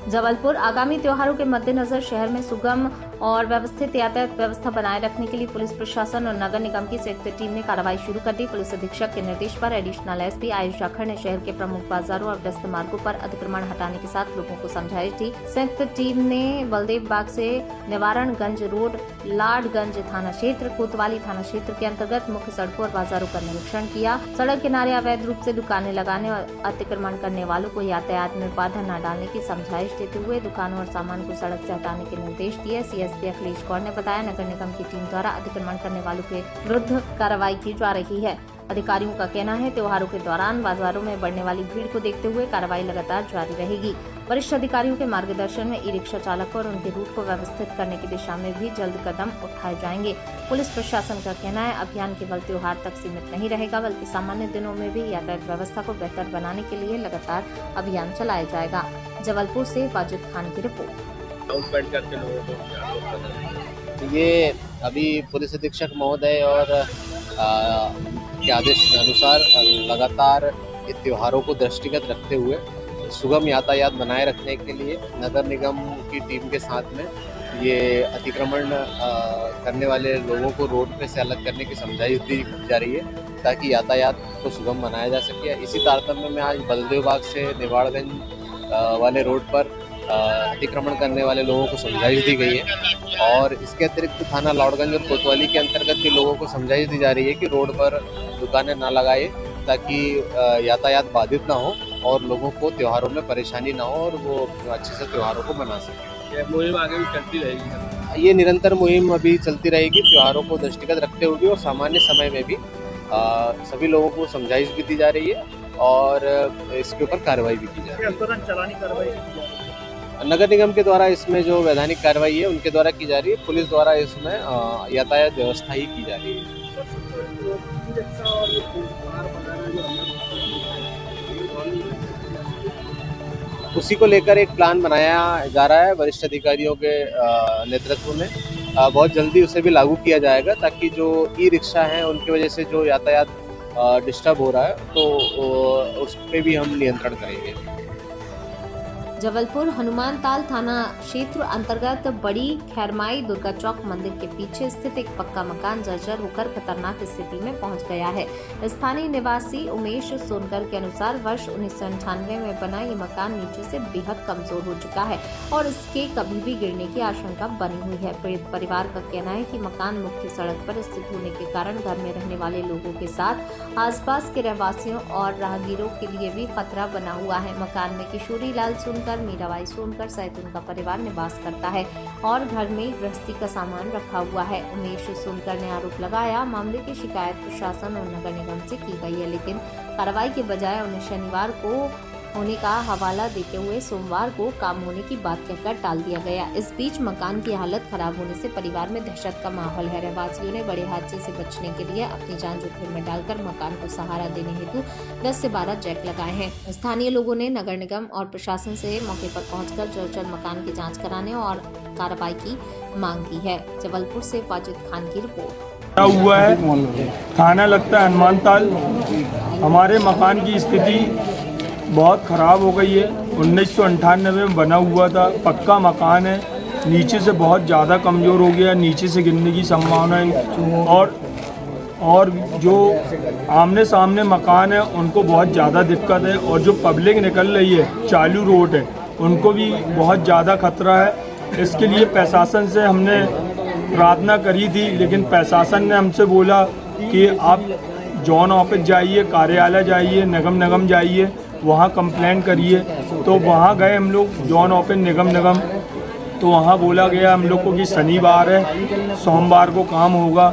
जबलपुर आगामी त्योहारों के मद्देनजर शहर में सुगम और व्यवस्थित यातायात व्यवस्था बनाए रखने के लिए पुलिस प्रशासन और नगर निगम की संयुक्त टीम ने कार्रवाई शुरू कर दी। पुलिस अधीक्षक के निर्देश पर एडिशनल एसपी आयुष जाखड़ ने शहर के प्रमुख बाजारों और व्यस्त मार्गों पर अतिक्रमण हटाने के साथ लोगों को समझाइश दी। संयुक्त टीम ने बलदेव बाग से निवारणगंज रोड, लाडगंज थाना क्षेत्र, कोतवाली थाना क्षेत्र के अंतर्गत मुख्य सड़कों और बाजारों का निरीक्षण किया। सड़क किनारे अवैध रूप से दुकानें लगाने और अतिक्रमण करने वालों को यातायात में बाधा न डालने की समझाइश देते हुए दुकानों और सामान को सड़क से हटाने के निर्देश दिए। सीएसपी अखिलेश कौर ने बताया, नगर निगम की टीम द्वारा अतिक्रमण करने वालों के विरुद्ध कार्रवाई की जा रही है। अधिकारियों का कहना है, त्योहारों के दौरान बाजारों में बढ़ने वाली भीड़ को देखते हुए कार्रवाई लगातार जारी रहेगी। वरिष्ठ अधिकारियों के मार्गदर्शन में ई रिक्शा चालकों और उनके रूट को व्यवस्थित करने की दिशा में भी जल्द कदम उठाए जाएंगे। पुलिस प्रशासन का कहना है, अभियान केवल त्योहार तक सीमित नहीं रहेगा, बल्कि सामान्य दिनों में भी यातायात व्यवस्था को बेहतर बनाने के लिए लगातार अभियान चलाया जाएगा। जबलपुर से वाजिद खान की रिपोर्ट। ये अभी पुलिस अधीक्षक महोदय और के आदेश के अनुसार लगातार ये त्योहारों को दृष्टिगत रखते हुए सुगम यातायात बनाए रखने के लिए नगर निगम की टीम के साथ में ये अतिक्रमण करने वाले लोगों को रोड पे से अलग करने की समझाइश दी जा रही है, ताकि यातायात को सुगम बनाया जा सके। इसी तारतम्य में आज बलदेव बाग से निवाड़गंज वाले रोड पर अतिक्रमण करने वाले लोगों को समझाइश दी गई है और इसके अतिरिक्त थाना लाडगंज और कोतवाली के अंतर्गत भी लोगों को समझाइश दी जा रही है कि रोड पर दुकानें ना लगाए, ताकि यातायात बाधित ना हो और लोगों को त्योहारों में परेशानी ना हो और वो अच्छे से त्योहारों को मना सकें। ये मुहिम आगे भी चलती रहेगी? ये निरंतर मुहिम अभी चलती रहेगी, त्योहारों को दृष्टिगत रखते हुए और सामान्य समय में भी सभी लोगों को समझाइश भी दी जा रही है और इसके ऊपर कार्रवाई भी की जा रही है। नगर निगम के द्वारा इसमें जो वैधानिक कार्रवाई है उनके द्वारा की जा रही है, पुलिस द्वारा इसमें यातायात व्यवस्था ही की जा रही है। उसी को लेकर एक प्लान बनाया जा रहा है वरिष्ठ अधिकारियों के नेतृत्व में। बहुत जल्दी उसे भी लागू किया जाएगा, ताकि जो ई रिक्शा हैं उनकी वजह से जो यातायात डिस्टर्ब हो रहा है तो उस पर भी हम नियंत्रण करेंगे। जबलपुर हनुमान ताल थाना क्षेत्र अंतर्गत बड़ी खैरमाई दुर्गा चौक मंदिर के पीछे स्थित एक पक्का मकान जर्जर होकर खतरनाक स्थिति में पहुंच गया है। स्थानीय निवासी उमेश सोनकर के अनुसार वर्ष 1998 में बना ये मकान नीचे से बेहद कमजोर हो चुका है और इसके कभी भी गिरने की आशंका बनी हुई है। पीड़ित परिवार का कहना है कि मकान मुख्य सड़क पर स्थित होने के कारण घर में रहने वाले लोगों के साथ आसपास के रहवासियों और राहगीरों के लिए भी खतरा बना हुआ है। मकान में किशोरी लाल सोनकर, मीराबाई सोनकर सहित उनका परिवार निवास करता है और घर में गृहस्थी का सामान रखा हुआ है। उमेश सोनकर ने आरोप लगाया, मामले की शिकायत प्रशासन और नगर निगम से की गई है, लेकिन कार्रवाई के बजाय उन्हें शनिवार को होने का हवाला देते हुए सोमवार को काम होने की बात कहकर टाल दिया गया। इस बीच मकान की हालत खराब होने से परिवार में दहशत का माहौल है। रहवासियों ने बड़े हादसे से बचने के लिए अपनी जान जोखिम में डालकर मकान को सहारा देने हेतु 10 से 12 जैक लगाए हैं। स्थानीय लोगों ने नगर निगम और प्रशासन से मौके पर पहुंचकर जर्जर मकान की जाँच कराने और कार्रवाई की मांग की है। जबलपुर से वाजिद खान की रिपोर्ट। हुआ है, थाना लगता है हनुमान ताल। हमारे मकान की स्थिति बहुत ख़राब हो गई है। 1998 में बना हुआ था, पक्का मकान है, नीचे से बहुत ज़्यादा कमज़ोर हो गया, नीचे से गिरने की संभावना है और जो आमने सामने मकान है उनको बहुत ज़्यादा दिक्कत है और जो पब्लिक निकल रही है, चालू रोड है, उनको भी बहुत ज़्यादा खतरा है। इसके लिए प्रशासन से हमने प्रार्थना करी थी, लेकिन प्रशासन ने हमसे बोला कि आप जोन ऑफिस जाइए, कार्यालय जाइए, निगम जाइए, वहाँ कंप्लेंट करिए। तो वहाँ गए हम लोग, जोन ऑफिस निगम, तो वहाँ बोला गया हम लोग को कि शनिवार है, सोमवार को काम होगा।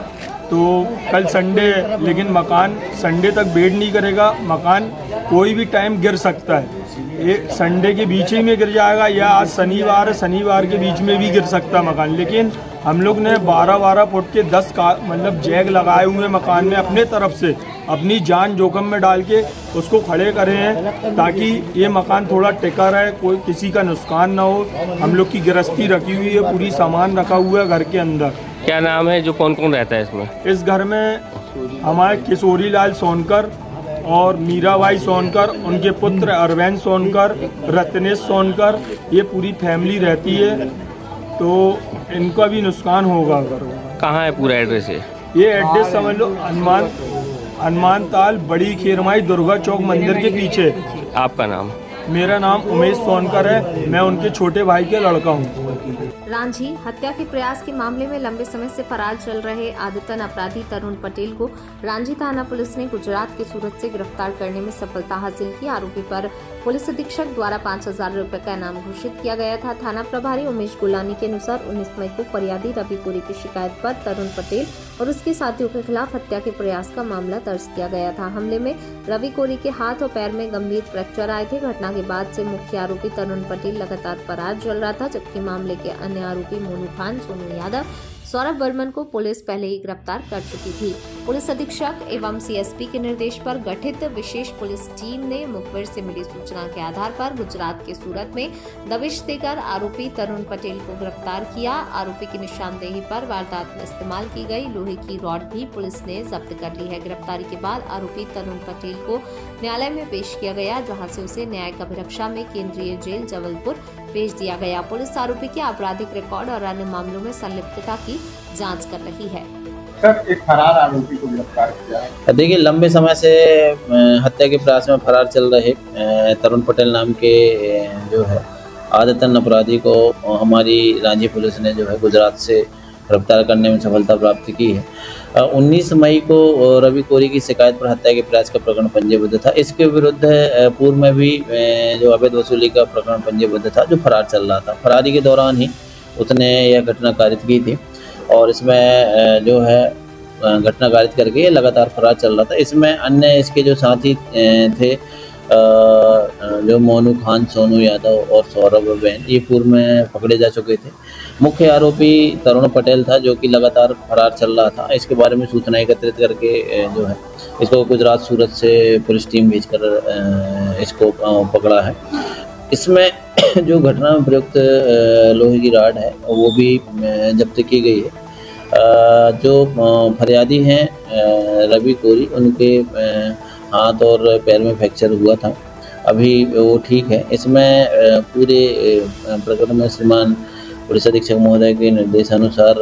तो कल संडे है, लेकिन मकान संडे तक वेट नहीं करेगा, मकान कोई भी टाइम गिर सकता है। एक संडे के बीच ही में गिर जाएगा या आज शनिवार है, शनिवार के बीच में भी गिर सकता है मकान। लेकिन हम लोग ने 12-12 फुट के 10 जैग लगाए हुए मकान में अपने तरफ से अपनी जान जोखिम में डाल के उसको खड़े करे हैं, ताकि ये मकान थोड़ा टिका रहे, कोई किसी का नुकसान ना हो। हम लोग की गृहस्थी रखी हुई है, पूरी सामान रखा हुआ है घर के अंदर। क्या नाम है, जो कौन कौन रहता है इसमें? इस घर में हमारे किशोरी लाल सोनकर और मीराबाई सोनकर, उनके पुत्र अरविंद सोनकर, रत्नेश सोनकर, ये पूरी फैमिली रहती है, तो इनका भी नुकसान होगा अगर होगा। कहाँ है पूरा एड्रेस है? ये एड्रेस समझ लो हनुमान ताल बड़ी खेरमाई दुर्गा चौक मंदिर के पीछे। आपका नाम? मेरा नाम उमेश सोनकर है, मैं उनके छोटे भाई के लड़का हूँ। रांझी हत्या के प्रयास के मामले में लंबे समय से फरार चल रहे आदतन अपराधी तरुण पटेल को रांझी थाना पुलिस ने गुजरात के सूरत से गिरफ्तार करने में सफलता हासिल की। आरोपी पर पुलिस अधीक्षक द्वारा 5,000 रुपए का इनाम घोषित किया गया था। थाना प्रभारी उमेश गुलानी के अनुसार 19 मई को फरियादी रवि कोरी की शिकायत पर तरुण पटेल और उसके साथियों के खिलाफ हत्या के प्रयास का मामला दर्ज किया गया था। हमले में रवि कोरी के हाथ और पैर में गंभीर फ्रैक्चर आए थे। घटना के बाद से मुख्य आरोपी तरुण पटेल लगातार फरार चल रहा था, जबकि मामले के अन्य आरोपी मोनू खान, सोनू यादव, सौरभ बर्मन को पुलिस पहले ही गिरफ्तार कर चुकी थी। पुलिस अधीक्षक एवं सीएसपी के निर्देश पर गठित विशेष पुलिस टीम ने मुखबिर से मिली सूचना के आधार पर गुजरात के सूरत में दबिश देकर आरोपी तरुण पटेल को गिरफ्तार किया। आरोपी की निशानदेही पर वारदात में इस्तेमाल की गई लोहे की रॉड भी पुलिस ने जब्त कर ली है। गिरफ्तारी के बाद आरोपी तरुण पटेल को न्यायालय में पेश किया गया, जहां से उसे न्यायिक अभिरक्षा में केंद्रीय जेल जबलपुर भेज दिया गया। पुलिस आरोपी के आपराधिक रिकॉर्ड और अन्य मामलों में संलिप्तता की जांच कर रही है। सर, एक फरार आरोपी को गिरफ्तार किया। देखिए, लंबे समय से हत्या के प्रयास में फरार चल रहे तरुण पटेल नाम के जो है आदतन अपराधी को हमारी रांझी पुलिस ने जो है गुजरात से गिरफ्तार करने में सफलता प्राप्त की है। 19 मई को रवि कोरी की शिकायत पर हत्या के प्रयास का प्रकरण पंजीबद्ध था। इसके विरुद्ध पूर्व में भी जो अवैध वसूली का प्रकरण पंजीबद्ध था, जो फरार चल रहा था। फरारी के दौरान ही उसने यह घटना कारित की थी और इसमें जो है घटना कारित करके ये लगातार फरार चल रहा था। इसमें अन्य इसके जो साथी थे जो मोनू खान, सोनू यादव और सौरभ बर्मन, ये पूर्व में पकड़े जा चुके थे। मुख्य आरोपी तरुण पटेल था, जो कि लगातार फरार चल रहा था। इसके बारे में सूचना एकत्रित करके जो है इसको गुजरात सूरत से पुलिस टीम भेजकर इसको पकड़ा है। इसमें जो घटना में प्रयुक्त लोहे की रॉड है वो भी जब्त की गई है। जो फरियादी हैं रवि कोरी, उनके हाथ और पैर में फ्रैक्चर हुआ था, अभी वो ठीक है। इसमें पूरे प्रकरण में श्रीमान पुलिस अधीक्षक महोदय के निर्देशानुसार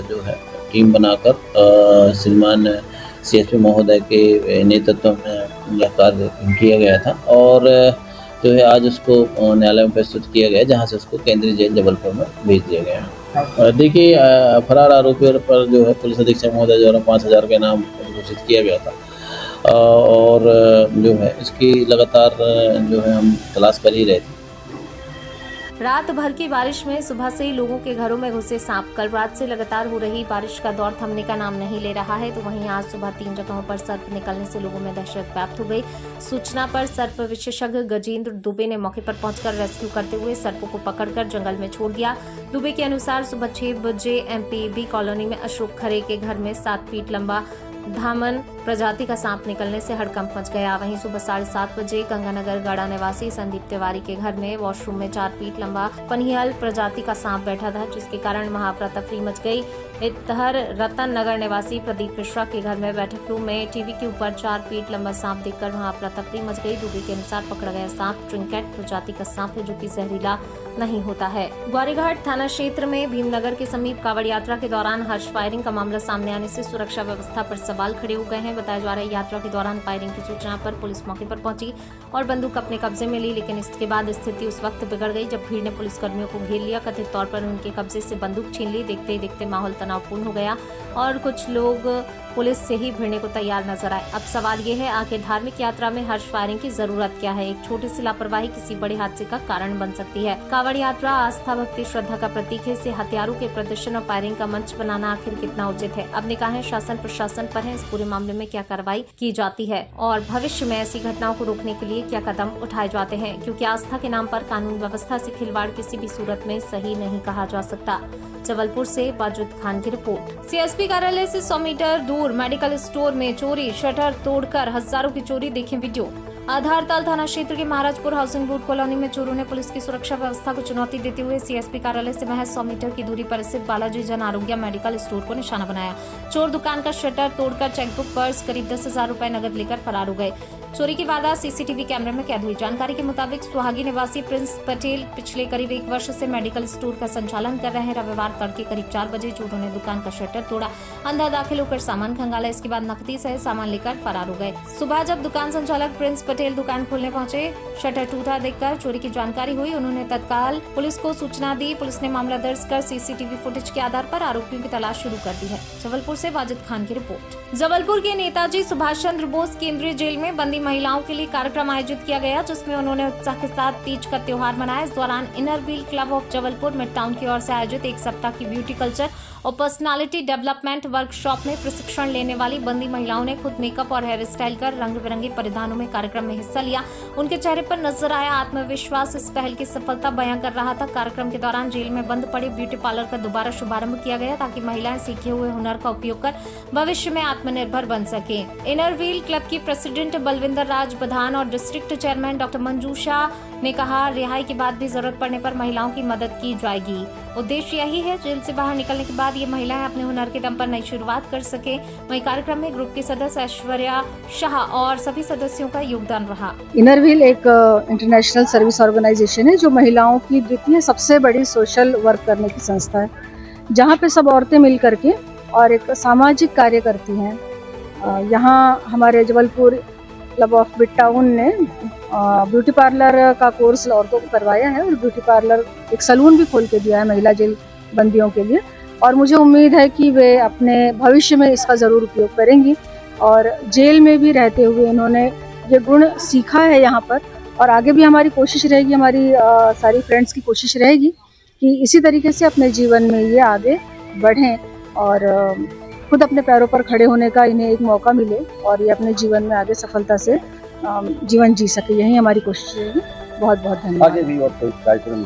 जो है टीम बनाकर श्रीमान सीएसपी महोदय के नेतृत्व में यह कार्य किया गया था और जो है आज उसको न्यायालय में प्रस्तुत किया गया, जहां से उसको केंद्रीय जेल जबलपुर में भेज दिया गया। देखिए, फरार आरोपी पर जो है पुलिस अधीक्षक महोदय द्वारा 5,000 का इनाम घोषित किया गया था और जो है इसकी लगातार जो है हम तलाश कर ही रहे थे। रात भर की बारिश में सुबह से ही लोगों के घरों में घुसे सांप। कल रात से लगातार हो रही बारिश का दौर थमने का नाम नहीं ले रहा है, तो वहीं आज सुबह 3 जगहों पर सर्प निकलने से लोगों में दहशत व्याप्त हो गई। सूचना पर सर्प विशेषज्ञ गजेंद्र दुबे ने मौके पर पहुंचकर रेस्क्यू करते हुए सर्पों को पकड़कर जंगल में छोड़ दिया। दुबे के अनुसार सुबह 6 बजे एमपीबी कॉलोनी में अशोक खरे के घर में 7 फीट लंबा धामन प्रजाति का सांप निकलने से हड़कंप मच गया। वहीं सुबह 7:30 बजे गंगानगर गढ़ा निवासी संदीप तिवारी के घर में वॉशरूम में 4 फीट लंबा पनियल प्रजाति का सांप बैठा था, जिसके कारण महाअफरा-तफरी मच गई। इधर रतन नगर निवासी प्रदीप मिश्रा के घर में बैठक रूम में टीवी के ऊपर 4 फीट लंबा सांप देखकर महाअफरा-तफरी मच गई। दुबे के अनुसार पकड़ा गया सांप ट्रिंकेट प्रजाति का सांप है, जो कि जहरीला नहीं होता है। ग्वारीघाट थाना क्षेत्र में भीमनगर के समीप कावड़ यात्रा के दौरान हर्ष फायरिंग का मामला सामने आने से सुरक्षा व्यवस्था पर सवाल खड़े हो गए हैं। बताया जा रहा है यात्रा के दौरान फायरिंग की सूचना पर पुलिस मौके पर पहुंची और बंदूक अपने कब्जे में ली, लेकिन इसके बाद स्थिति उस वक्त बिगड़ गई जब भीड़ ने पुलिसकर्मियों को घेर लिया। कथित तौर पर उनके कब्जे से बंदूक छीन ली। देखते ही देखते माहौल तनावपूर्ण हो गया और कुछ लोग पुलिस से ही भिड़ने को तैयार नजर आए। अब सवाल ये है, आखिर धार्मिक यात्रा में हर्ष फायरिंग की जरूरत क्या है? एक छोटी सी लापरवाही किसी बड़े हादसे का कारण बन सकती है। कावड़ यात्रा आस्था, भक्ति, श्रद्धा का प्रतीक है। इसे हथियारों के प्रदर्शन और फायरिंग का मंच बनाना आखिर कितना उचित है? अब निगाहें शासन प्रशासन पर है। इस पूरे मामले में क्या कार्रवाई की जाती है और भविष्य में ऐसी घटनाओं को रोकने के लिए क्या कदम उठाए जाते हैं? क्योंकि आस्था के नाम पर कानून व्यवस्था से खिलवाड़ किसी भी सूरत में सही नहीं कहा जा सकता। जबलपुर से बाजुद खान की रिपोर्ट। सीएसपी कार्यालय से 100 मीटर दूर मेडिकल स्टोर में चोरी, शटर तोड़कर हजारों की चोरी, देखें वीडियो। आधारताल थाना क्षेत्र के महाराजपुर हाउसिंग बोर्ड कॉलोनी में चोरों ने पुलिस की सुरक्षा व्यवस्था को चुनौती देते हुए सीएसपी कार्यालय से महज 100 मीटर की दूरी पर स्थित बालाजी जन आरोग्य मेडिकल स्टोर को निशाना बनाया। चोर दुकान का शटर तोड़कर चेकबुक, पर्स, करीब 10,000 रुपए नगद लेकर फरार हो गए। चोरी की वारदात सीसीटीवी कैमरे में कैद हुई। जानकारी के मुताबिक सुहागी निवासी प्रिंस पटेल पिछले करीब 1 वर्ष से मेडिकल स्टोर का संचालन कर रहे हैं। रविवार तड़के करीब 4 बजे चोरों ने दुकान का शटर तोड़ा, अंदर दाखिल होकर सामान खंगाला। इसके बाद नकदी सहित सामान लेकर फरार हो गए। सुबह जब दुकान संचालक प्रिंस पटेल दुकान खोलने पहुंचे, शटर टूटा देखकर चोरी की जानकारी हुई। उन्होंने तत्काल पुलिस को सूचना दी। पुलिस ने मामला दर्ज कर सीसीटीवी फुटेज के आधार पर आरोपियों की तलाश शुरू कर दी है। जबलपुर से वाजिद खान की रिपोर्ट। जबलपुर के नेताजी सुभाष चंद्र बोस केंद्रीय जेल में बंदी महिलाओं के लिए कार्यक्रम आयोजित किया गया, जिसमें उन्होंने उत्साह के साथ तीज का त्योहार मनाया। इस दौरान inner wheel club of Jabalpur mid town की ओर से आयोजित 1 सप्ताह की ब्यूटी कल्चर और पर्सनालिटी डेवलपमेंट वर्कशॉप में प्रशिक्षण लेने वाली बंदी महिलाओं ने खुद मेकअप और हेयर स्टाइल कर रंग बिरंगे परिधानों में कार्यक्रम में हिस्सा लिया। उनके चेहरे पर नजर आया आत्मविश्वास इस पहल की सफलता बयां कर रहा था। कार्यक्रम के दौरान जेल में बंद पड़े ब्यूटी पार्लर का दोबारा शुभारंभ किया गया, ताकि महिलाएं सीखे हुए हुनर का उपयोग कर भविष्य में आत्मनिर्भर बन सके। इनर व्हील क्लब की प्रेसिडेंट बलविंदर राज बधान और डिस्ट्रिक्ट चेयरमैन डॉक्टर मंजूषा ने कहा, रिहाई के बाद भी जरूरत पड़ने पर महिलाओं की मदद की जाएगी। उद्देश्य यही है, जेल से बाहर निकलने के बाद ये महिलाएं अपने हुनर के दम पर नई शुरुआत कर सके। वहीं कार्यक्रम में ग्रुप के सदस्य ऐश्वर्या शाह और सभी सदस्यों का योगदान रहा। इनर व्हील एक इंटरनेशनल सर्विस ऑर्गेनाइजेशन है, जो महिलाओं की द्वितीय सबसे बड़ी सोशल वर्क करने की संस्था है, जहाँ पे सब औरतें मिल करके और एक सामाजिक कार्य करती हैं। यहाँ हमारे Jabalpur club of mid town ने ब्यूटी पार्लर का कोर्स औरतों को करवाया है और ब्यूटी पार्लर एक सलून भी खोल के दिया है महिला जेल बंदियों के लिए। और मुझे उम्मीद है कि वे अपने भविष्य में इसका ज़रूर उपयोग करेंगी और जेल में भी रहते हुए इन्होंने ये गुण सीखा है यहाँ पर। और आगे भी हमारी कोशिश रहेगी, हमारी सारी फ्रेंड्स की कोशिश रहेगी कि इसी तरीके से अपने जीवन में ये आगे बढ़ें और खुद अपने पैरों पर खड़े होने का इन्हें एक मौका मिले और ये अपने जीवन में आगे सफलता से जीवन जी सके। यही हमारी कोशिश रहेगी। बहुत बहुत धन्यवाद। आगे भी और कोई कार्यक्रम?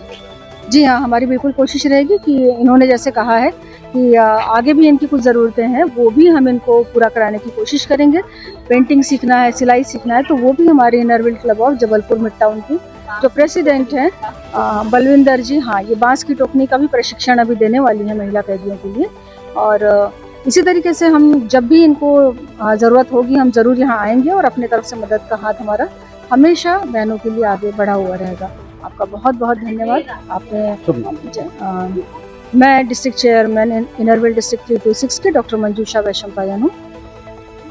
जी हाँ, हमारी बिल्कुल कोशिश रहेगी कि इन्होंने जैसे कहा है कि आगे भी इनकी कुछ ज़रूरतें हैं, वो भी हम इनको पूरा कराने की कोशिश करेंगे। पेंटिंग सीखना है, सिलाई सीखना है, तो वो भी हमारे inner wheel club of Jabalpur mid town की जो प्रेसिडेंट हैं बलविंदर जी, हाँ, ये बांस की टोकनी का भी प्रशिक्षण अभी देने वाली है महिला कैदियों के लिए। और इसी तरीके से हम जब भी इनको ज़रूरत होगी हम ज़रूर यहाँ आएंगे और अपने तरफ से मदद का हाथ हमारा हमेशा बहनों के लिए आगे बढ़ा हुआ रहेगा। आपका बहुत बहुत धन्यवाद। आपने मैं district chairman inner wheel district 326 के डॉक्टर मंजूषा वैश्यम पायन हूँ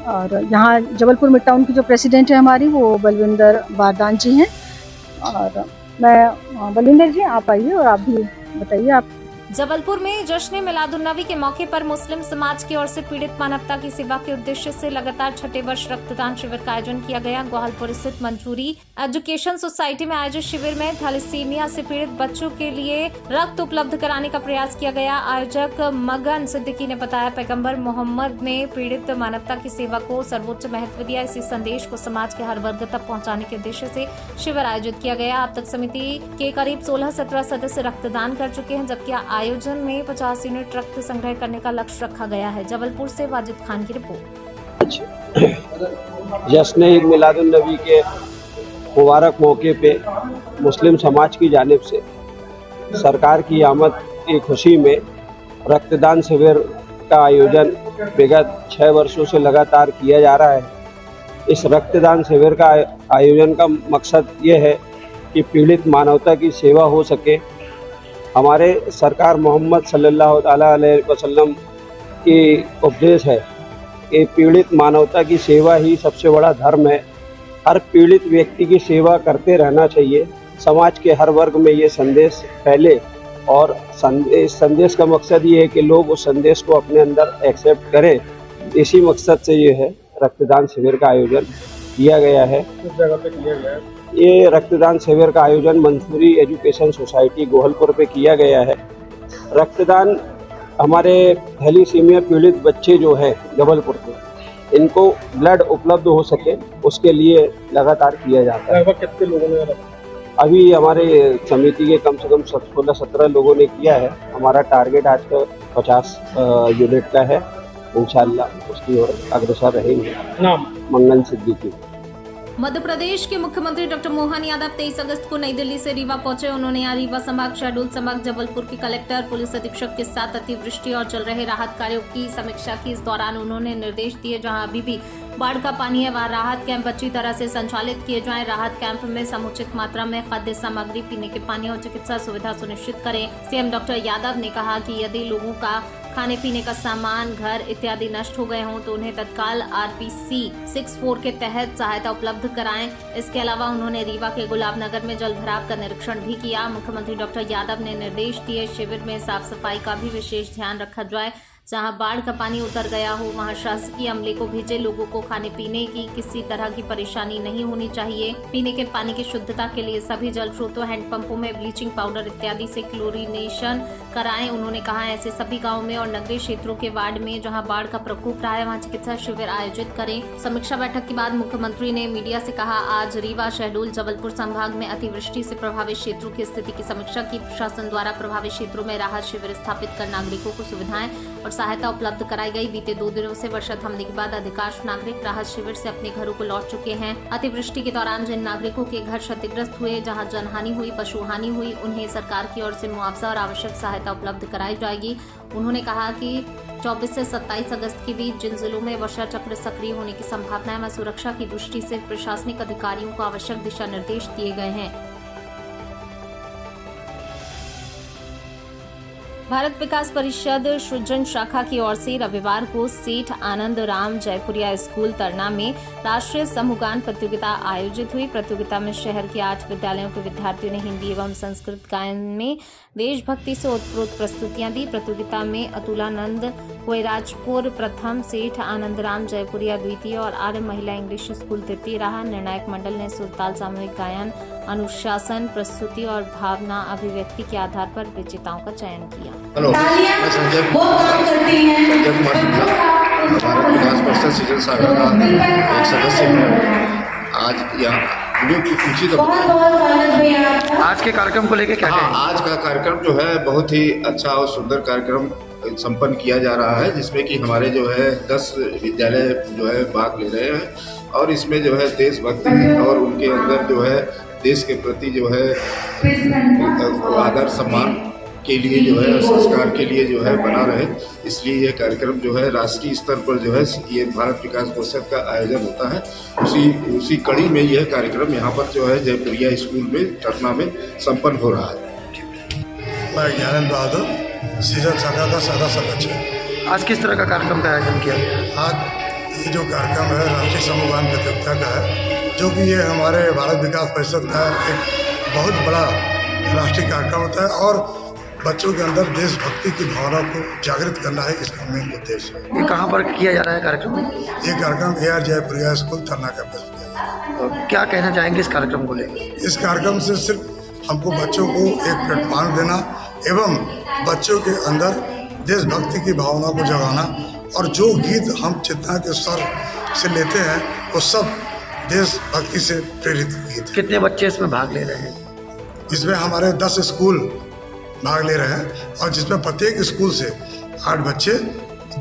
और यहाँ जबलपुर मिड टाउन की जो प्रेसिडेंट है हमारी वो बलविंदर बारदान जी हैं। और मैं बलविंदर जी आप आइए और आप भी बताइए। आप जबलपुर में जश्न मिलादुन्नबी के मौके पर मुस्लिम समाज की ओर से पीड़ित मानवता की सेवा के उद्देश्य से लगातार 6ठे वर्ष रक्तदान शिविर का आयोजन किया गया। ग्वालपुर स्थित मंचूरी एजुकेशन सोसाइटी में आयोजित शिविर में थैलेसीमिया से पीड़ित बच्चों के लिए रक्त उपलब्ध कराने का प्रयास किया गया। आयोजक मगन सिद्दीकी ने बताया, पैगंबर मोहम्मद ने पीड़ित मानवता की सेवा को सर्वोच्च महत्व दिया। इसी संदेश को समाज के हर वर्ग तक पहुँचाने के उद्देश्य से शिविर आयोजित किया गया। अब तक समिति के करीब 16-17 सदस्य रक्तदान कर चुके हैं, जबकि आयोजन में 50 यूनिट रक्त संग्रह करने का लक्ष्य रखा गया है। जबलपुर से वाजिद खान की रिपोर्ट। जश्न ईद मिलादुन्नबी के मुबारक मौके पे मुस्लिम समाज की जानिब से सरकार की आमद की खुशी में रक्तदान शिविर का आयोजन विगत 6 वर्षों से लगातार किया जा रहा है। इस रक्तदान शिविर का आयोजन का मकसद ये है कि पीड़ित मानवता की सेवा हो सके। हमारे सरकार मोहम्मद सल्लल्लाहु अलैहि वसल्लम की उपदेश है कि पीड़ित मानवता की सेवा ही सबसे बड़ा धर्म है। हर पीड़ित व्यक्ति की सेवा करते रहना चाहिए। समाज के हर वर्ग में ये संदेश फैले और इस संदेश का मकसद ये है कि लोग उस संदेश को अपने अंदर एक्सेप्ट करें। इसी मकसद से ये है रक्तदान शिविर का आयोजन किया गया है। किस जगह पे किया गया है? ये रक्तदान शिविर का आयोजन मंसूरी एजुकेशन सोसाइटी गोहलपुर पे किया गया है। रक्तदान हमारे थैलेसीमिया पीड़ित बच्चे जो हैं जबलपुर के, इनको ब्लड उपलब्ध हो सके उसके लिए लगातार किया जाता है। लगभग कितने लोगों ने? अभी हमारे समिति के कम से कम 16-17 लोगों ने किया है। हमारा टारगेट आज का 50 यूनिट का है। इंशाल्लाह उसकी ओर अग्रसर रहेंगे। नाम? मंगन सिद्दीकी। मध्य प्रदेश के मुख्यमंत्री डॉक्टर मोहन यादव 23 अगस्त को नई दिल्ली से रीवा पहुंचे। उन्होंने यहाँ रीवा संभाग, शहडोल संभाग, जबलपुर के कलेक्टर, पुलिस अधीक्षक के साथ अतिवृष्टि और चल रहे राहत कार्यों की समीक्षा की। इस दौरान उन्होंने निर्देश दिए, जहां अभी भी बाढ़ का पानी है वहाँ राहत कैंप अच्छी तरह से संचालित किए जाएं। राहत कैंप में समुचित मात्रा में खाद्य सामग्री, पीने के पानी और चिकित्सा सुविधा सुनिश्चित करें। सीएम डॉक्टर यादव ने कहा कि यदि लोगों का खाने पीने का सामान, घर इत्यादि नष्ट हो गए हों तो उन्हें तत्काल RPC 64 के तहत सहायता उपलब्ध कराएं। इसके अलावा उन्होंने रीवा के गुलाब नगर में जल भराव का निरीक्षण भी किया। मुख्यमंत्री डॉक्टर यादव ने निर्देश दिए शिविर में साफ सफाई का भी विशेष ध्यान रखा जाए। जहां बाढ़ का पानी उतर गया हो वहां शासकीय अमले को भेजे। लोगों को खाने पीने की किसी तरह की परेशानी नहीं होनी चाहिए। पीने के पानी की शुद्धता के लिए सभी जल स्रोतों, हैंडपंपों में ब्लीचिंग पाउडर इत्यादि से क्लोरीनेशन कराएं। उन्होंने कहा ऐसे सभी गाँव में और नगरीय क्षेत्रों के वार्ड में जहाँ बाढ़ का प्रकोप रहा है वहाँ चिकित्सा शिविर आयोजित करें। समीक्षा बैठक के बाद मुख्यमंत्री ने मीडिया से कहा, आज रीवा, शहडोल, जबलपुर संभाग में अतिवृष्टि से प्रभावित क्षेत्रों की स्थिति की समीक्षा की। प्रशासन द्वारा प्रभावित क्षेत्रों में राहत शिविर स्थापित कर नागरिकों को सुविधाएं और सहायता उपलब्ध कराई गई। बीते 2 दिनों से वर्षा थमने के बाद अधिकांश नागरिक राहत शिविर से अपने घरों को लौट चुके हैं। अतिवृष्टि के दौरान जिन नागरिकों के घर क्षतिग्रस्त हुए, जहां जनहानि हुई, पशु हानि हुई, उन्हें सरकार की ओर से मुआवजा और आवश्यक सहायता उपलब्ध कराई जाएगी। उन्होंने कहा कि 24 से 27 अगस्त के बीच जिन जिलों में वर्षा चक्र सक्रिय होने की संभावना है, वहां सुरक्षा की दृष्टि से प्रशासनिक अधिकारियों को आवश्यक दिशा निर्देश दिए गए हैं। भारत विकास परिषद सृजन शाखा की ओर से रविवार को सेठ आनंद राम जयपुरिया स्कूल तरना में राष्ट्रीय समूहगान प्रतियोगिता आयोजित हुई। प्रतियोगिता में शहर के 8 विद्यालयों के विद्यार्थियों ने हिंदी एवं संस्कृत गायन में देशभक्ति से ओतप्रोत प्रस्तुतियां दी। प्रतियोगिता में अतुलानंद कोयराजपुर प्रथम, सेठ आनंद राम जयपुरिया द्वितीय और आर्य महिला इंग्लिश स्कूल तृतीय रहा। निर्णायक मंडल ने सुरताल सामूहिक गायन, अनुशासन, प्रस्तुति और भावना अभिव्यक्ति के आधार पर विजेताओं का चयन किया। हेलो, मैं संजय कुमार शुक्ला, भारत विकास परिषद सृजन शाखा का एक सदस्य हूँ। आज यहाँ वीडियो की सूची तो आज के कार्यक्रम को लेकर क्या कहेंगे? आज का कार्यक्रम जो है बहुत ही अच्छा और सुंदर कार्यक्रम संपन्न किया जा रहा है, जिसमें कि हमारे जो है 10 विद्यालय जो है भाग ले रहे हैं और इसमें जो है देशभक्ति और उनके अंदर जो है देश के प्रति जो है आदर सम्मान के लिए जो है संस्कार के लिए जो है बना रहे। इसलिए ये कार्यक्रम जो है राष्ट्रीय स्तर पर जो है ये भारत विकास परिषद का आयोजन होता है। उसी कड़ी में यह कार्यक्रम यहाँ पर जो है जयपुरिया स्कूल में टरना में संपन्न हो रहा है। मैं ज्ञानेंद्र बहादुर, सृजन शाखा का सदस्य। आज किस तरह का कार्यक्रम का आयोजन किया? आज ये जो कार्यक्रम है राष्ट्रीय समूहगान प्रतियोगिता का है, जो कि ये हमारे भारत विकास परिषद का एक बहुत बड़ा राष्ट्रीय कार्यक्रम होता है और बच्चों के अंदर देशभक्ति की भावना को जागृत करना है इसका मेन उद्देश्य है। ये कहाँ पर किया जा रहा है कार्यक्रम? ये कार्यक्रम AR जयपुरिया स्कूल तरना का तो क्या कहना चाहेंगे इस कार्यक्रम को लेकर? इस कार्यक्रम से सिर्फ हमको बच्चों को एक प्लेटफॉर्म देना एवं बच्चों के अंदर देशभक्ति की भावना को जगाना और जो गीत हम चेतना के स्वर से लेते हैं वो सब देशभक्ति से प्रेरित गीत। कितने बच्चे इसमें भाग ले रहे हैं? इसमें हमारे 10 स्कूल भाग ले रहे हैं और जिसमें प्रत्येक स्कूल से 8 बच्चे,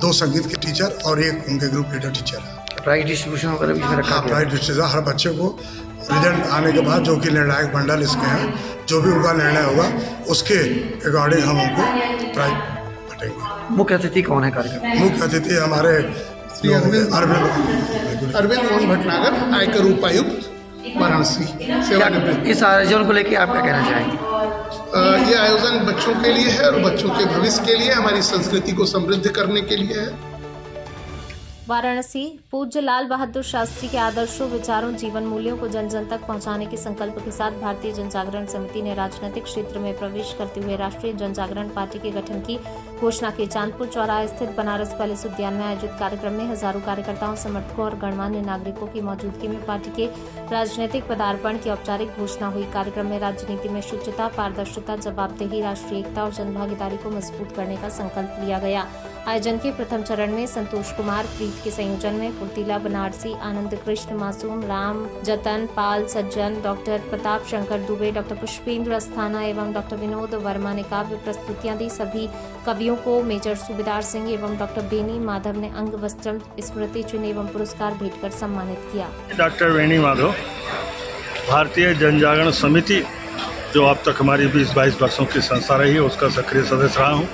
2 संगीत के टीचर और 1 उनके ग्रुप लीडर टीचर है। प्राइज डिस्ट्रीब्यूशन वगैरह भी इसमें रखा? प्राइज डिस्ट्रीब्यूशन हर बच्चे को रिजल्ट आने के बाद, जो कि निर्णायक मंडल इसके हैं, जो भी उनका निर्णय होगा उसके अकॉर्डिंग हम उनको प्राइज बांटेंगे। मुख्य अतिथि कौन है कार्यक्रम? मुख्य अतिथि हमारे अरविंद मोहन भटनागर, आयकर उपायुक्त, वाराणसी। इस आयोजन को लेकर आप क्या कहना चाहेंगे? ये आयोजन बच्चों के लिए है और बच्चों के भविष्य के लिए, हमारी संस्कृति को समृद्ध करने के लिए है। वाराणसी पूज्य लाल बहादुर शास्त्री के आदर्शों, विचारों, जीवन मूल्यों को जन जन तक पहुंचाने के संकल्प के साथ भारतीय जन जागरण समिति ने राजनीतिक क्षेत्र में प्रवेश करते हुए राष्ट्रीय जन जागरण पार्टी के गठन की घोषणा की। चांदपुर चौराहे स्थित बनारस पैलेस उद्यान में आयोजित कार्यक्रम में हजारों कार्यकर्ताओं, समर्थकों और गणमान्य नागरिकों की मौजूदगी में पार्टी के राजनीतिक पदार्पण की औपचारिक घोषणा हुई। कार्यक्रम में राजनीति में शुचिता, पारदर्शिता, जवाबदेही, राष्ट्रीय एकता और जनभागीदारी को मजबूत करने का संकल्प लिया गया। आयोजन के प्रथम चरण में संतोष कुमार प्रीत के संयोजन में फुर्तीला बनारसी, आनंद कृष्ण मासूम, राम जतन पाल सज्जन, डॉक्टर प्रताप शंकर दुबे, डॉक्टर पुष्पेंद्र अस्थाना एवं डॉक्टर विनोद वर्मा ने काव्य प्रस्तुतियां दी। सभी कवियों को मेजर सूबेदार सिंह एवं डॉक्टर बेनी माधव ने अंग वस्त्र, स्मृति चिन्ह एवं पुरस्कार भेंट कर सम्मानित किया। डॉक्टर बेनी माधव, भारतीय जन जागरण समिति जो अब तक हमारी 20-22 वर्षों की संस्था रही है, उसका सक्रिय सदस्य रहा हूँ।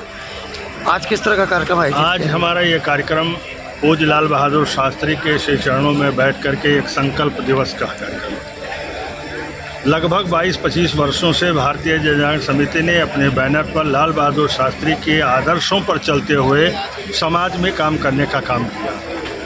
आज किस तरह का कार्यक्रम है? आज हमारा ये कार्यक्रम पूज्य लाल बहादुर शास्त्री के श्री चरणों में बैठ करके एक संकल्प दिवस का कार्यक्रम। लगभग 22-25 वर्षों से भारतीय जनजागरण समिति ने अपने बैनर पर लाल बहादुर शास्त्री के आदर्शों पर चलते हुए समाज में काम करने का काम किया,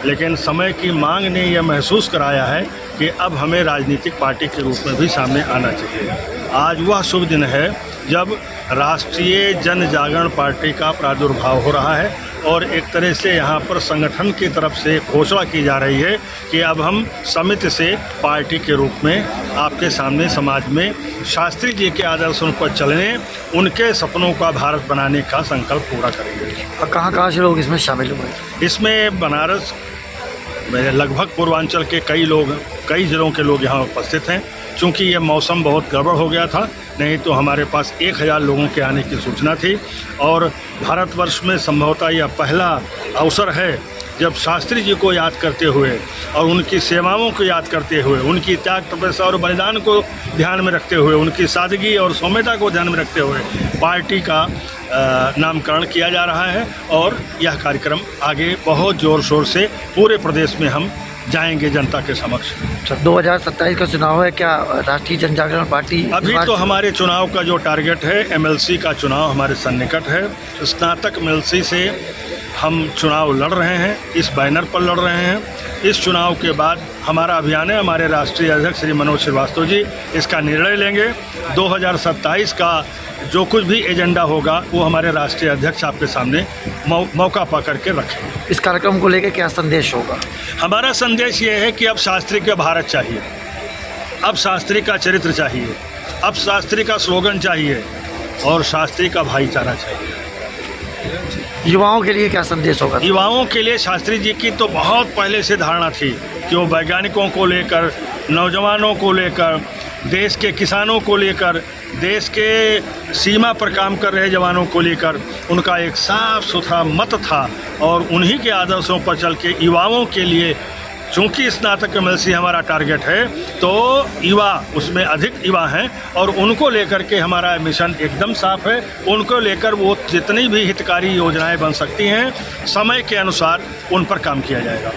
लेकिन समय की मांग ने यह महसूस कराया है कि अब हमें राजनीतिक पार्टी के रूप में भी सामने आना चाहिए। आज वह शुभ दिन है जब राष्ट्रीय जन जागरण पार्टी का प्रादुर्भाव हो रहा है और एक तरह से यहाँ पर संगठन की तरफ से घोषणा की जा रही है कि अब हम समिति से पार्टी के रूप में आपके सामने समाज में शास्त्री जी के आदर्शों पर चलने, उनके सपनों का भारत बनाने का संकल्प पूरा करेंगे। और कहाँ से लोग इसमें शामिल हुए? इसमें बनारस में लगभग पूर्वांचल के कई जिलों के लोग यहाँ उपस्थित हैं। चूँकि ये मौसम बहुत गड़बड़ हो गया था, नहीं तो हमारे पास 1000 लोगों के आने की सूचना थी और भारतवर्ष में संभवतः यह पहला अवसर है जब शास्त्री जी को याद करते हुए और उनकी सेवाओं को याद करते हुए, उनकी त्याग तपस्या और बलिदान को ध्यान में रखते हुए, उनकी सादगी और सौम्यता को ध्यान में रखते हुए पार्टी का नामकरण किया जा रहा है और यह कार्यक्रम आगे बहुत ज़ोर शोर से पूरे प्रदेश में हम जाएंगे जनता के समक्ष। 2027 का चुनाव है, क्या राष्ट्रीय जन जागरण पार्टी? अभी तो हमारे चुनाव का जो टारगेट है, एमएलसी का चुनाव हमारे सन्निकट है। स्नातक एमएलसी से हम चुनाव लड़ रहे हैं, इस बैनर पर लड़ रहे हैं। इस चुनाव के बाद हमारा अभियान है, हमारे राष्ट्रीय अध्यक्ष श्री मनोज श्रीवास्तव जी इसका निर्णय लेंगे। 2027 का जो कुछ भी एजेंडा होगा वो हमारे राष्ट्रीय अध्यक्ष आपके सामने मौका पा करके रखेंगे। इस कार्यक्रम को लेकर क्या संदेश होगा? हमारा संदेश ये है कि अब शास्त्री का भारत चाहिए, अब शास्त्री का चरित्र चाहिए, अब शास्त्री का स्लोगन चाहिए और शास्त्री का भाईचारा चाहिए। युवाओं के लिए क्या संदेश होगा? युवाओं के लिए शास्त्री जी की तो बहुत पहले से धारणा थी कि वो वैज्ञानिकों को लेकर, नौजवानों को लेकर, देश के किसानों को लेकर, देश के सीमा पर काम कर रहे जवानों को लेकर उनका एक साफ सुथरा मत था और उन्हीं के आदर्शों पर चल के युवाओं के लिए, चूँकि स्नातक एमएलसी हमारा टारगेट है तो युवा उसमें अधिक युवा हैं और उनको लेकर के हमारा मिशन एकदम साफ है। उनको लेकर वो जितनी भी हितकारी योजनाएं बन सकती हैं समय के अनुसार उन पर काम किया जाएगा।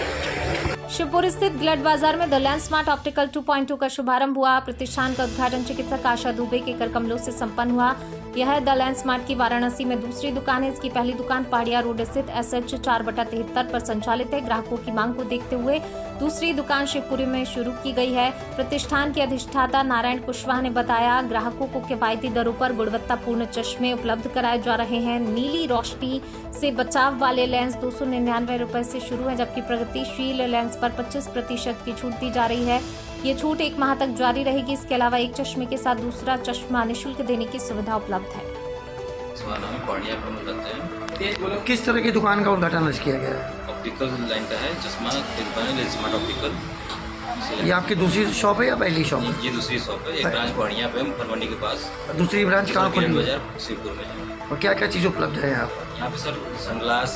शिवपुर स्थित ग्लड बाजार में द लैंड स्मार्ट ऑप्टिकल 2.2 का शुभारंभ हुआ। प्रतिष्ठान का उद्घाटन चिकित्सक आशा दुबे के कर कमलों से संपन्न हुआ। यह द लैंड स्मार्ट की वाराणसी में दूसरी दुकान है। इसकी पहली दुकान पहाड़िया रोड स्थित SH 4/73 पर संचालित है। ग्राहकों की मांग को देखते हुए दूसरी दुकान शिवपुरी में शुरू की गई है। प्रतिष्ठान के अधिष्ठाता नारायण कुशवाहा ने बताया, ग्राहकों को किफायती दरों पर गुणवत्तापूर्ण चश्मे उपलब्ध कराए जा रहे हैं। नीली रोशनी से बचाव वाले लेंस 299 रुपए से शुरू है, जबकि प्रगतिशील लेंस पर 25% की छूट दी जा रही है। ये छूट 1 माह तक जारी रहेगी। इसके अलावा एक चश्मे के साथ दूसरा चश्मा निःशुल्क देने की सुविधा उपलब्ध है। किस तरह की दुकान का उद्घाटन आज किया गया है? ऑप्टिकल लाइन का है, चश्मा स्मार्ट ऑप्टिकल। ये आपकी दूसरी शॉप है या पहली शॉप है? ये दूसरी शॉप है। एक ब्रांच पहाड़िया पे फनमंडी के पास। दूसरी ब्रांच कहाँ पर? बाजार शिवपुर में। और क्या क्या चीज़ उपलब्ध है यहाँ पर? यहाँ पे सर सनग्लास,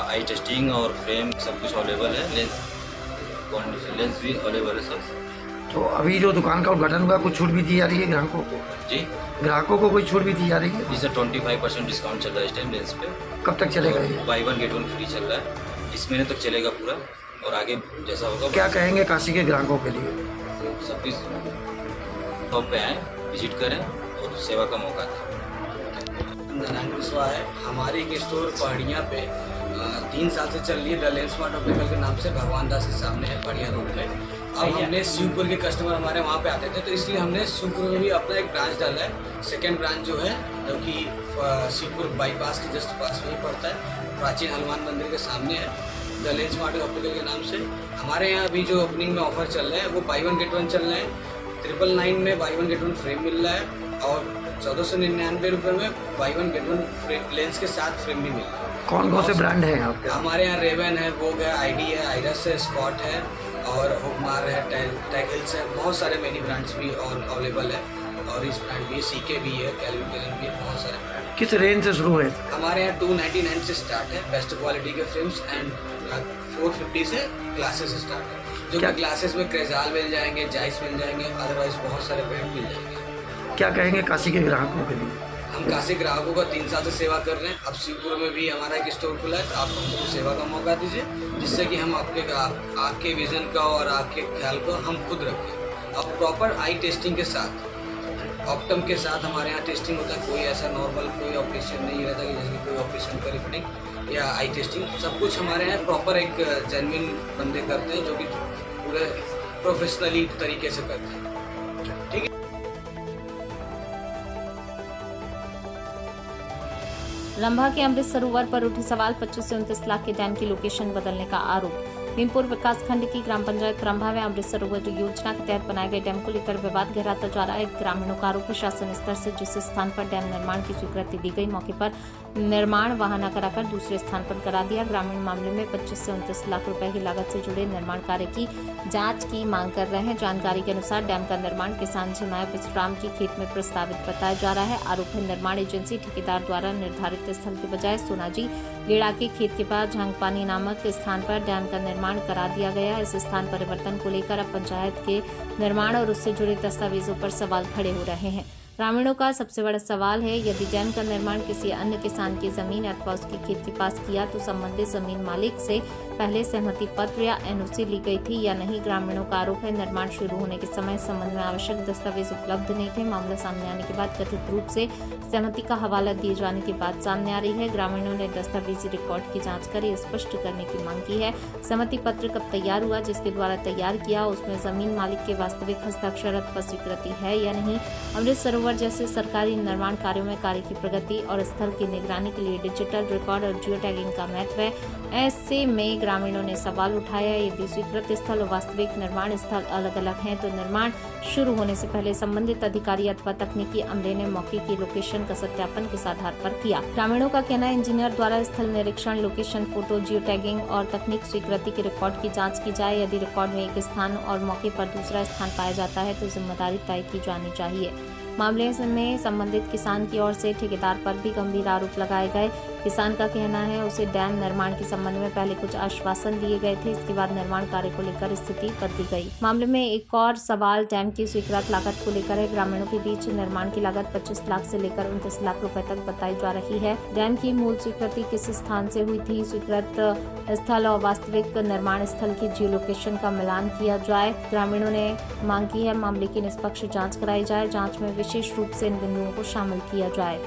आई टेस्टिंग और फ्रेम सब कुछ अवेलेबल है। लेंस भी अवेलेबल है सर। तो अभी जो दुकान का उद्घाटन हुआ, कुछ छूट भी दी जा रही है ग्राहकों को? जी, ग्राहकों को कोई छूट भी दी जा रही है? जी सर, 25% डिस्काउंट चल रहा है इस टाइम लेंस पे। कब तक चलेगा ये? बाई 1 गेट 1 फ्री चल रहा है, इस महीने तक चलेगा पूरा और आगे जैसा होगा। क्या कहेंगे काशी के ग्राहकों के लिए? सब कुछ शॉप पे आएँ, विजिट करें और सेवा का मौका दें। नारायण कुशवाहा है। हमारी एक स्टोर पहाड़िया पे 3 साल से चल रही है। द लैंड स्मार्ट ऑप्टिकल के नाम से भगवान दास के सामने है, पहाड़िया रोड पे। अब हमने शिवपुर के कस्टमर हमारे वहाँ पे आते थे, तो इसलिए हमने शिवपुर में भी अपना एक ब्रांच डाला है। सेकंड ब्रांच जो है, जो कि शिवपुर बाईपास के जस्ट पास में ही पड़ता है, प्राचीन हनुमान मंदिर के सामने है, द लैंड स्मार्ट ऑप्टिकल के नाम से। हमारे यहाँ अभी जो ओपनिंग में ऑफर चल रहे हैं वो बाई 1 गेट 1 चल रहे हैं। 999 में बाई 1 गेट 1 फ्रेम मिल रहा है और 1499 रुपये में बाई 1 गेट 1 लेंस के साथ फ्रेम भी मिल रहा है। कौन कौन से ब्रांड हैं यहाँ पे? हमारे यहाँ रेवन है, वोग है, आईडी है, आइरस है, स्कॉट है और हुकमार है, टैग हिल्स है। बहुत सारे मेनी ब्रांड्स भी और अवेलेबल है और इस ब्रांड भी है, सीके भी है, कैलविन भी है, बहुत सारे ब्रांड। किस रेंज से शुरू है? हमारे यहाँ 299 से स्टार्ट है बेस्ट क्वालिटी के फ्रेम्स एंड 450 से ग्लासेस स्टार्ट है। जो कि ग्लासेस में क्रेजाल मिल जाएंगे, जाइस मिल जाएंगे, अदरवाइज बहुत सारे ब्रांड मिल जाएंगे। क्या कहेंगे काशी के ग्राहकों के लिए? हम काशी ग्राहकों का 3 साल से सेवा कर रहे हैं। अब शिवपुर में भी हमारा एक स्टोर खुला है, तो आप हमको सेवा का मौका दीजिए, जिससे कि हम आपके विज़न का और आपके ख्याल को हम खुद रखें। अब प्रॉपर आई टेस्टिंग के साथ, ऑप्टम के साथ हमारे यहाँ टेस्टिंग होता है। कोई ऐसा नॉर्मल कोई ऑपरेशन नहीं रहता कि जैसे कोई ऑपरेशन का रिफिटिंग या आई टेस्टिंग, सब कुछ हमारे यहाँ प्रॉपर एक जेन्युइन बंदे करते हैं, जो कि पूरे प्रोफेशनली तरीके से करते हैं। ठीक है। रंभा के अमृत सरोवर पर उठे सवाल, 25 से 29 लाख के डैम की लोकेशन बदलने का आरोप। भीमपुर विकासखंड की ग्राम पंचायत रंभा में अमृत सरोवर योजना के तहत बनाए गए डैम को लेकर विवाद गहराता जा रहा है। ग्रामीणों का आरोप प्रशासन स्तर से जिस स्थान पर डैम निर्माण की स्वीकृति दी गई, मौके पर निर्माण वहां न कराकर दूसरे स्थान पर करा दिया। ग्रामीण मामले में 25 से 29 लाख रुपए की लागत से जुड़े निर्माण कार्य की जांच की मांग कर रहे हैं। जानकारी के अनुसार डैम का निर्माण किसान झिमाय विश्राम की खेत में प्रस्तावित बताया जा रहा है। आरोप है निर्माण एजेंसी ठेकेदार द्वारा निर्धारित स्थल के बजाय सोनाजी गेड़ा के खेत के पास झांगपानी नामक स्थान पर डैम का निर्माण करा दिया गया। इस स्थान परिवर्तन को लेकर अब पंचायत के निर्माण और उससे जुड़े दस्तावेजों पर सवाल खड़े हो रहे हैं। ग्रामीणों का सबसे बड़ा सवाल है, यदि डैम का निर्माण किसी अन्य किसान की जमीन अथवा उसके खेत के पास किया तो संबंधित जमीन मालिक से पहले सहमति पत्र या एनओसी ली गई थी या नहीं। ग्रामीणों का आरोप है निर्माण शुरू होने के समय इस संबंध में आवश्यक दस्तावेज उपलब्ध नहीं थे। मामला सामने आने के बाद कथित रूप से सहमति का हवाला दिए जाने की बात सामने आ रही है। ग्रामीणों ने दस्तावेजी रिकॉर्ड की जाँच कर ये स्पष्ट करने की मांग की है, सहमति पत्र कब तैयार हुआ, जिसके द्वारा तैयार किया उसमें जमीन मालिक के वास्तविक हस्ताक्षर अथवा स्वीकृति है या नहीं। अमृत सरोवर जैसे सरकारी निर्माण कार्यों में कार्य की प्रगति और स्थल की निगरानी के लिए डिजिटल रिकॉर्ड और जियो टैगिंग का महत्व है। ऐसे में ग्रामीणों ने सवाल उठाया, यदि स्वीकृत स्थल और वास्तविक निर्माण स्थल अलग अलग हैं तो निर्माण शुरू होने से पहले संबंधित अधिकारी अथवा तकनीकी अमले ने मौके की लोकेशन का सत्यापन किस आधार पर किया। ग्रामीणों का कहना है इंजीनियर द्वारा स्थल निरीक्षण, लोकेशन फोटो, जियो टैगिंग और तकनीक स्वीकृति के रिकॉर्ड की जाँच की जाए। यदि रिकॉर्ड में एक स्थान और मौके पर दूसरा स्थान पाया जाता है तो जिम्मेदारी तय की जानी चाहिए। मामले में संबंधित किसान की ओर से ठेकेदार पर भी गंभीर आरोप लगाए गए। किसान का कहना है उसे डैम निर्माण के संबंध में पहले कुछ आश्वासन दिए गए थे, इसके बाद निर्माण कार्य को लेकर स्थिति बदली गई। मामले में एक और सवाल डैम की स्वीकृत लागत को लेकर है। ग्रामीणों के बीच निर्माण की लागत 25 लाख से लेकर 29 लाख रुपए तक बताई जा रही है। डैम की मूल स्वीकृति किस स्थान से हुई थी, स्वीकृत स्थल और वास्तविक निर्माण स्थल की जियो लोकेशन का मिलान किया जाए। ग्रामीणों ने मांग की है मामले की निष्पक्ष जाँच कराई जाए, जाँच में विशेष रूप से इन बिंदुओं को शामिल किया जाए।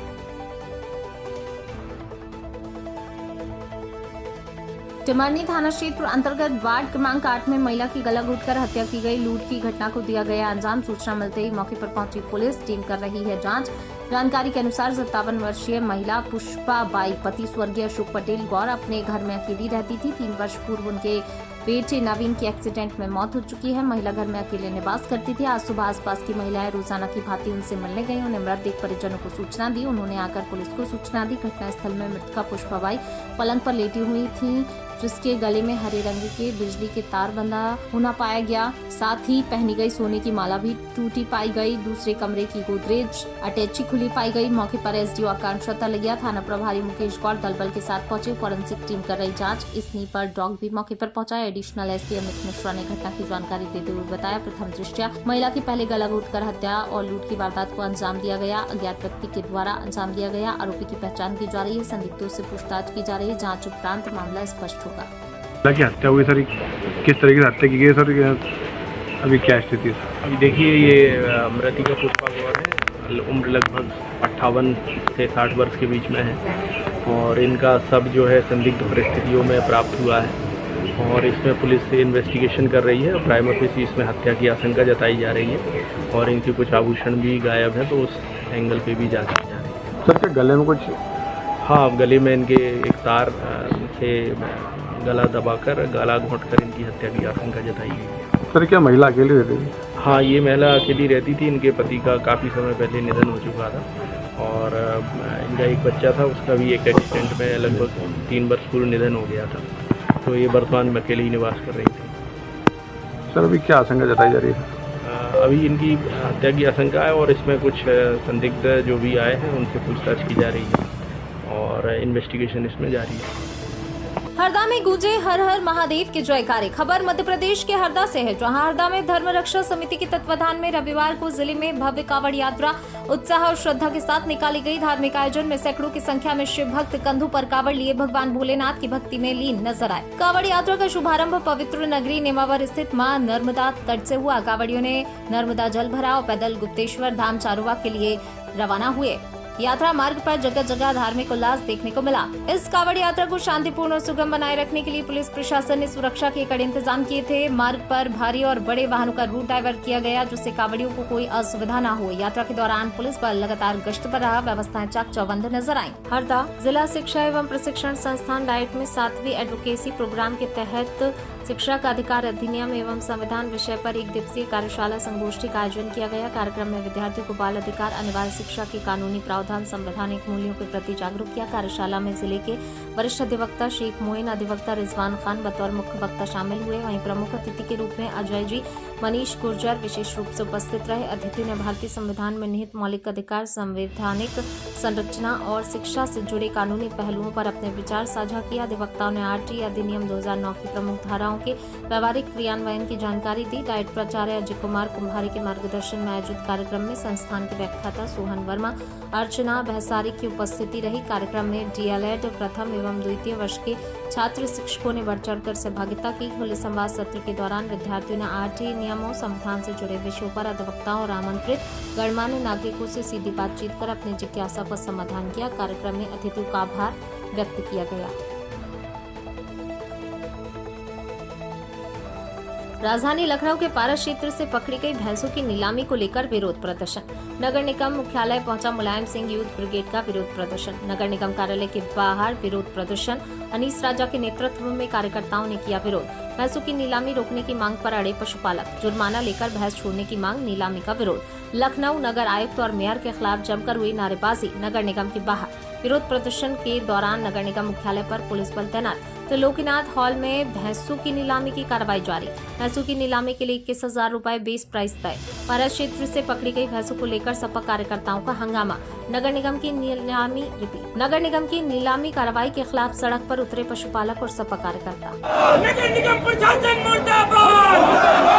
टिमरनी थाना क्षेत्र अंतर्गत वार्ड क्रमांक 8 में महिला की गला घोंटकर हत्या की गई। लूट की घटना को दिया गया अंजाम। सूचना मिलते ही मौके पर पहुंची पुलिस टीम कर रही है जांच। जानकारी के अनुसार 57 वर्षीय महिला पुष्पा बाई पति स्वर्गीय अशोक पटेल गौर अपने घर में अकेली रहती थी। 3 वर्ष पूर्व उनके बेटे नवीन की एक्सीडेंट में मौत हो चुकी है। महिला घर में अकेले निवास करती थी। आज सुबह आसपास की महिलाएं रोजाना की भांति उनसे मिलने गई। उन्हें मृत देख परिजनों को सूचना दी। उन्होंने आकर पुलिस को सूचना दी। घटनास्थल में मृतका पुष्पाबाई पलंग पर लेटी हुई थी, जिसके गले में हरे रंग के बिजली के तार बंधा होना पाया गया। साथ ही पहनी गई सोने की माला भी टूटी पाई गई। दूसरे कमरे की गोदरेज अटैची खुली पाई गई। मौके पर एसडीओ आकांक्षा तलैया, थाना प्रभारी मुकेश गौड़ दलबल के साथ पहुंचे। फॉरेंसिक टीम कर रही जांच। स्नीपर डॉग भी मौके पर पहुंचा। एडिशनल एसपी अमित मिश्रा ने घटना की जानकारी देते हुए बताया, प्रथम दृष्टया महिला की पहले गला घोंटकर हत्या और लूट की वारदात को अंजाम दिया गया। अज्ञात व्यक्ति के द्वारा अंजाम दिया गया। आरोपी की पहचान की जा रही है। संदिग्धों से पूछताछ की जा रही है। जाँच उपरांत मामला स्पष्ट होगा। की हत्या हुई सर, किस तरीके से हत्या की गई सर, अभी क्या स्थिति है? अभी देखिए ये मृतिका पुष्पा गौर है, उम्र लगभग 58 से 60 वर्ष के बीच में है और इनका सब जो है संदिग्ध परिस्थितियों में प्राप्त हुआ है और इसमें पुलिस से इन्वेस्टिगेशन कर रही है और प्राइमा फेसी इसमें हत्या की आशंका जताई जा रही है और इनके कुछ आभूषण भी गायब हैं, तो उस एंगल पे भी जांच की जा रही है। सर क्या गले में कुछ? हाँ, गले में इनके एक तार से गला दबाकर गला घोंटकर इनकी हत्या की आशंका जताई गई है। सर क्या महिला अकेली रहती थी? हाँ, ये महिला अकेली रहती थी। इनके पति का काफ़ी समय पहले निधन हो चुका था और इनका एक बच्चा था, उसका भी एक एक्सीडेंट में लगभग 3 वर्ष पूर्व निधन हो गया था, तो ये वर्तमान में अकेले ही निवास कर रही थी। सर अभी क्या आशंका जताई जा रही है? अभी इनकी हत्या की आशंका है और इसमें कुछ संदिग्ध जो भी आए हैं उनसे पूछताछ की जा रही है और इन्वेस्टिगेशन इसमें जारी है। हरदा में गूंजे हर हर महादेव के जयकारे। खबर मध्य प्रदेश के हरदा से है, जहां हरदा में धर्म रक्षा समिति के तत्वाधान में रविवार को जिले में भव्य कावड़ यात्रा उत्साह और श्रद्धा के साथ निकाली गई। धार्मिक आयोजन में सैकड़ों की संख्या में शिव भक्त कंधों पर कावड़ लिए भगवान भोलेनाथ की भक्ति में लीन नजर आए। कावड़ यात्रा का शुभारंभ पवित्र नगरी नेमावर स्थित मां नर्मदा तट से हुआ। कावड़ियों ने नर्मदा जल भरा और पैदल गुप्तेश्वर धाम चारोबा के लिए रवाना हुए। यात्रा मार्ग पर जगह जगह धार्मिक उल्लास देखने को मिला। इस कावड़ यात्रा को शांतिपूर्ण और सुगम बनाए रखने के लिए पुलिस प्रशासन ने सुरक्षा के कड़े इंतजाम किए थे। मार्ग पर भारी और बड़े वाहनों का रूट डाइवर्ट किया गया, जिससे कावड़ियों को कोई असुविधा न हो। यात्रा के दौरान पुलिस बल लगातार गश्त पर रहा, व्यवस्थाएं चाक चौबंद नजर आईं। हरदा जिला शिक्षा एवं प्रशिक्षण संस्थान डाइट में 7वीं एडवोकेसी प्रोग्राम के तहत शिक्षा का अधिकार अधिनियम एवं संविधान विषय पर 1 दिवसीय कार्यशाला संगोष्ठी का आयोजन किया गया। कार्यक्रम में विद्यार्थियों को बाल अधिकार, अनिवार्य शिक्षा के कानूनी प्रावधान, संवैधानिक मूल्यों के प्रति जागरूक किया। कार्यशाला में जिले के वरिष्ठ अधिवक्ता शेख मोइन, अधिवक्ता रिजवान खान बतौर मुख्य वक्ता शामिल हुए। वहीं प्रमुख अतिथि के रूप में अजय जी, मनीष गुर्जर विशेष रूप से उपस्थित रहे। अतिथि ने भारतीय संविधान में निहित मौलिक अधिकार, संवैधानिक संरचना और शिक्षा से जुड़े कानूनी पहलुओं पर अपने विचार साझा किया। अधिवक्ताओं ने RT अधिनियम 2009 की प्रमुख धाराओं के व्यवहारिक क्रियान्वयन की जानकारी दी। डाइट प्राचार्य अजय कुमार कुम्हारी के मार्गदर्शन में आयोजित कार्यक्रम में संस्थान के व्याख्याता सोहन वर्मा, अर्चना बहसारी की उपस्थिति रही। कार्यक्रम में DLED प्रथम एवं द्वितीय वर्ष के छात्र शिक्षकों ने बढ़ चढ़कर सहभागिता की। खुले संवाद सत्र के दौरान विद्यार्थियों ने RT नियमों, संविधान से जुड़े विषयों पर अधिवक्ताओं और आमंत्रित गणमान्य नागरिकों से सीधी बातचीत कर अपनी जिज्ञासा का समाधान किया। कार्यक्रम में अतिथियों का आभार व्यक्त किया गया। राजधानी लखनऊ के पारस क्षेत्र से पकड़ी गई भैंसों की नीलामी को लेकर विरोध प्रदर्शन। नगर निगम मुख्यालय पहुंचा मुलायम सिंह यूथ ब्रिगेड का विरोध प्रदर्शन। नगर निगम कार्यालय के बाहर विरोध प्रदर्शन। अनीस राजा के नेतृत्व में कार्यकर्ताओं ने किया विरोध। भैंसों की नीलामी रोकने की मांग पर अड़े पशुपालक। जुर्माना लेकर भैंस छोड़ने की मांग, नीलामी का विरोध। लखनऊ नगर आयुक्त और मेयर के खिलाफ जमकर हुई नारेबाजी। नगर निगम के बाहर विरोध प्रदर्शन के दौरान नगर निगम मुख्यालय पर पुलिस बल तैनात। तो लोकीनाथ हॉल में भैंसों की नीलामी की कार्रवाई जारी। भैंसों की नीलामी के लिए 21,000 रुपए बेस प्राइस तय। पारस क्षेत्र से पकड़ी गई भैंसों को लेकर सपा कार्यकर्ताओं का हंगामा। नगर निगम की नीलामी कार्रवाई के खिलाफ सड़क पर उतरे पशुपालक और सपा कार्यकर्ता। नगर निगम प्रशासन मुर्दाबाद।